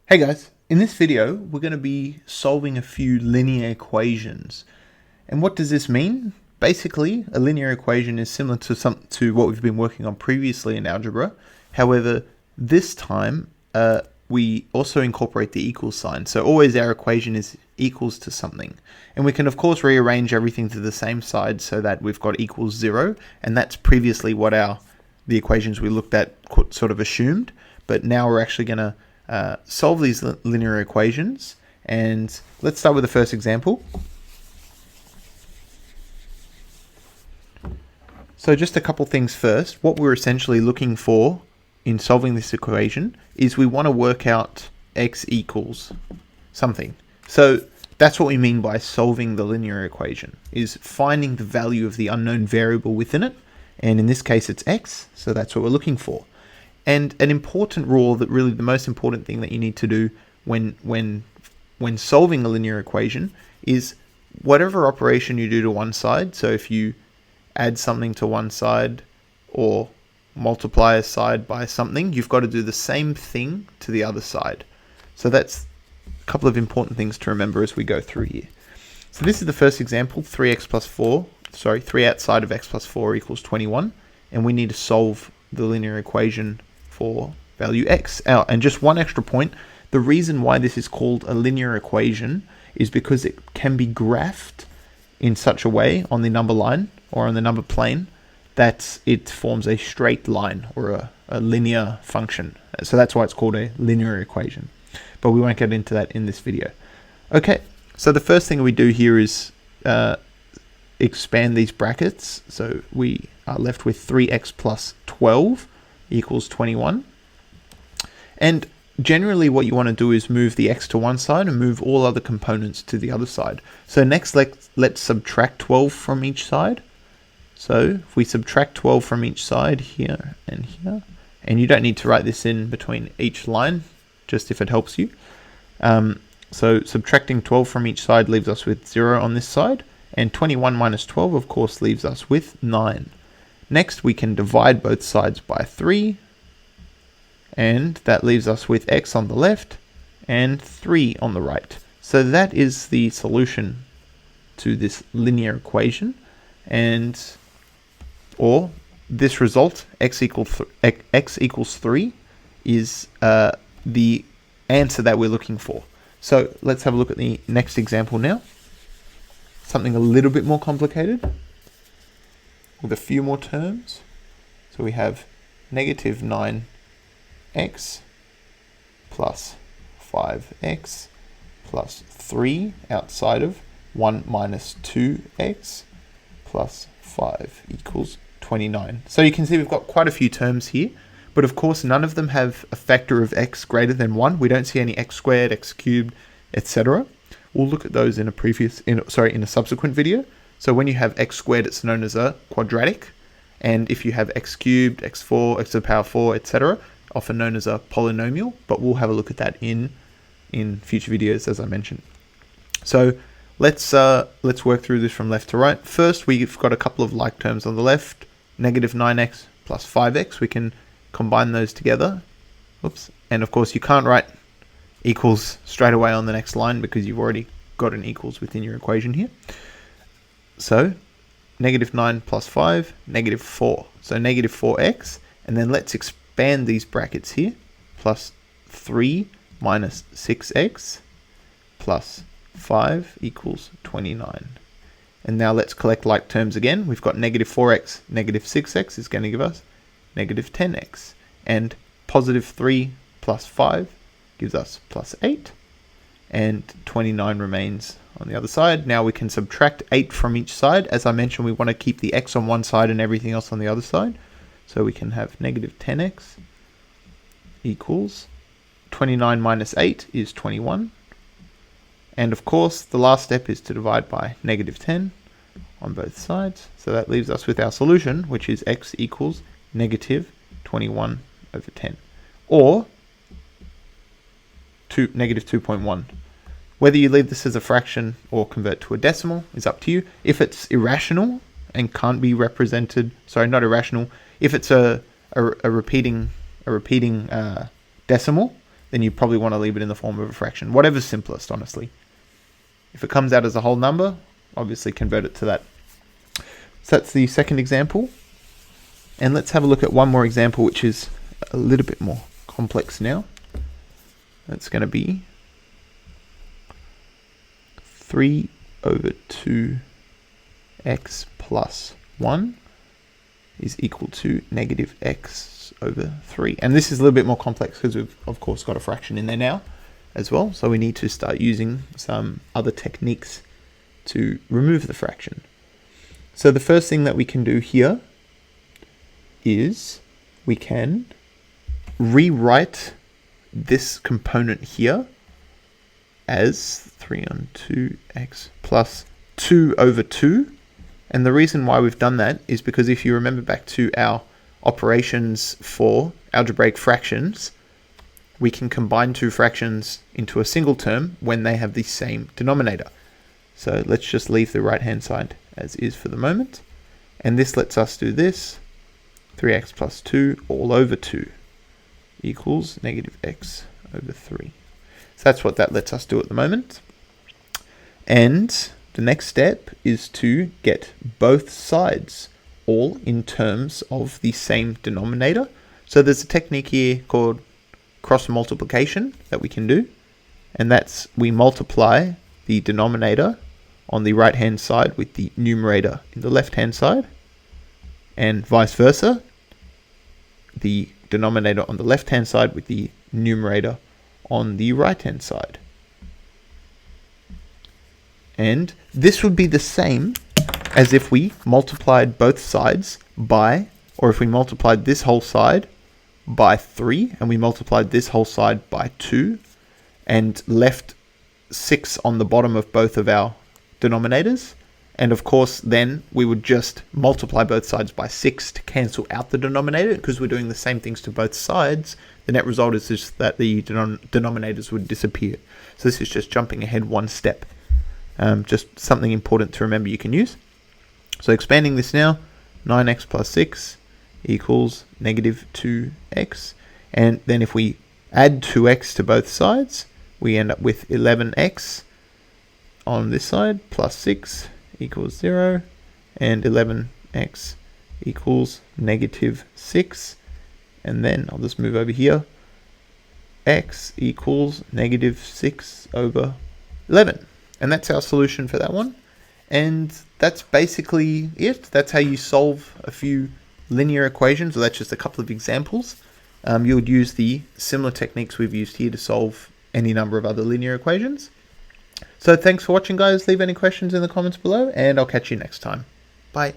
Hey guys, in this video we're going to be solving a few linear equations. And what does this mean? Basically, a linear equation is similar to what we've been working on previously in algebra. However, this time we also incorporate the equal sign. So always our equation is equals to something. And we can of course rearrange everything to the same side so that we've got equals 0, and that's previously what the equations we looked at sort of assumed. But now we're actually going to solve these linear equations, and let's start with the first example. So just a couple things first. What we're essentially looking for in solving this equation is we want to work out x equals something. So that's what we mean by solving the linear equation, is finding the value of the unknown variable within it, and in this case it's x, so that's what we're looking for. And an important rule, that really the most important thing that you need to do when solving a linear equation, is whatever operation you do to one side. So if you add something to one side or multiply a side by something, you've got to do the same thing to the other side. So that's a couple of important things to remember as we go through here. So this is the first example, 3 outside of x plus 4 equals 21. And we need to solve the linear equation for value x. And just one extra point, the reason why this is called a linear equation is because it can be graphed in such a way on the number line or on the number plane that it forms a straight line or a linear function. So that's why it's called a linear equation. But we won't get into that in this video. Okay, so the first thing we do here is expand these brackets. So we are left with 3x plus 12 equals 21. And generally what you want to do is move the x to one side and move all other components to the other side. So next let's subtract 12 from each side. So if we subtract 12 from each side, here and here, and you don't need to write this in between each line, just if it helps you. So subtracting 12 from each side leaves us with 0 on this side, and 21 minus 12 of course leaves us with 9. Next, we can divide both sides by 3, and that leaves us with x on the left and 3 on the right. So that is the solution to this linear equation, or this result, x equals 3, is the answer that we're looking for. So let's have a look at the next example now. Something a little bit more complicated, with a few more terms. So we have negative 9x plus 5x plus 3 outside of 1 minus 2x plus 5 equals 29. So you can see we've got quite a few terms here, but of course none of them have a factor of x greater than 1. We don't see any x squared, x cubed, etc. We'll look at those in a subsequent video. So when you have x squared, it's known as a quadratic. And if you have x cubed, x4, x to the power 4, etc., often known as a polynomial. But we'll have a look at that in future videos, as I mentioned. So let's work through this from left to right. First, we've got a couple of like terms on the left. Negative 9x plus 5x. We can combine those together. Oops. And of course, you can't write equals straight away on the next line because you've already got an equals within your equation here. So negative 9 plus 5, negative 4. So negative 4x, and then let's expand these brackets here. Plus 3 minus 6x plus 5 equals 29. And now let's collect like terms again. We've got negative 4x, negative 6x is going to give us negative 10x. And positive 3 plus 5 gives us plus 8. And 29 remains on the other side. Now we can subtract 8 from each side. As I mentioned, we want to keep the x on one side and everything else on the other side. So we can have negative 10x equals 29 minus 8 is 21. And of course, the last step is to divide by negative 10 on both sides. So that leaves us with our solution, which is x equals negative 21 over 10. Or negative 2.1. Whether you leave this as a fraction or convert to a decimal is up to you. If it's irrational and can't be represented, not irrational, if it's a repeating decimal, then you probably want to leave it in the form of a fraction. Whatever's simplest, honestly. If it comes out as a whole number, obviously convert it to that. So that's the second example. And let's have a look at one more example, which is a little bit more complex now. That's going to be 3 over 2x plus 1 is equal to negative x over 3. And this is a little bit more complex because we've, of course, got a fraction in there now as well. So we need to start using some other techniques to remove the fraction. So the first thing that we can do here is we can rewrite this component here as 3 on 2x plus 2 over 2. And the reason why we've done that is because if you remember back to our operations for algebraic fractions, we can combine two fractions into a single term when they have the same denominator. So let's just leave the right hand side as is for the moment. And this lets us do this, 3x plus 2 all over 2 equals negative x over 3. So that's what that lets us do at the moment. And the next step is to get both sides all in terms of the same denominator. So there's a technique here called cross multiplication that we can do. And that's we multiply the denominator on the right hand side with the numerator in the left hand side, and vice versa, the denominator on the left hand side with the numerator on the right hand side. And this would be the same as if we multiplied both sides by, or if we multiplied this whole side by 3 and we multiplied this whole side by 2 and left 6 on the bottom of both of our denominators. And of course, then we would just multiply both sides by 6 to cancel out the denominator, because we're doing the same things to both sides. The net result is just that the denominators would disappear. So this is just jumping ahead one step. Just something important to remember you can use. So expanding this now, 9x plus 6 equals negative 2x. And then if we add 2x to both sides, we end up with 11x on this side plus 6 equals 0, and 11x equals negative 6. And then I'll just move over here. X equals negative 6 over 11. And that's our solution for that one. And that's basically it. That's how you solve a few linear equations. So that's just a couple of examples. You would use the similar techniques we've used here to solve any number of other linear equations. So thanks for watching, guys. Leave any questions in the comments below, and I'll catch you next time. Bye.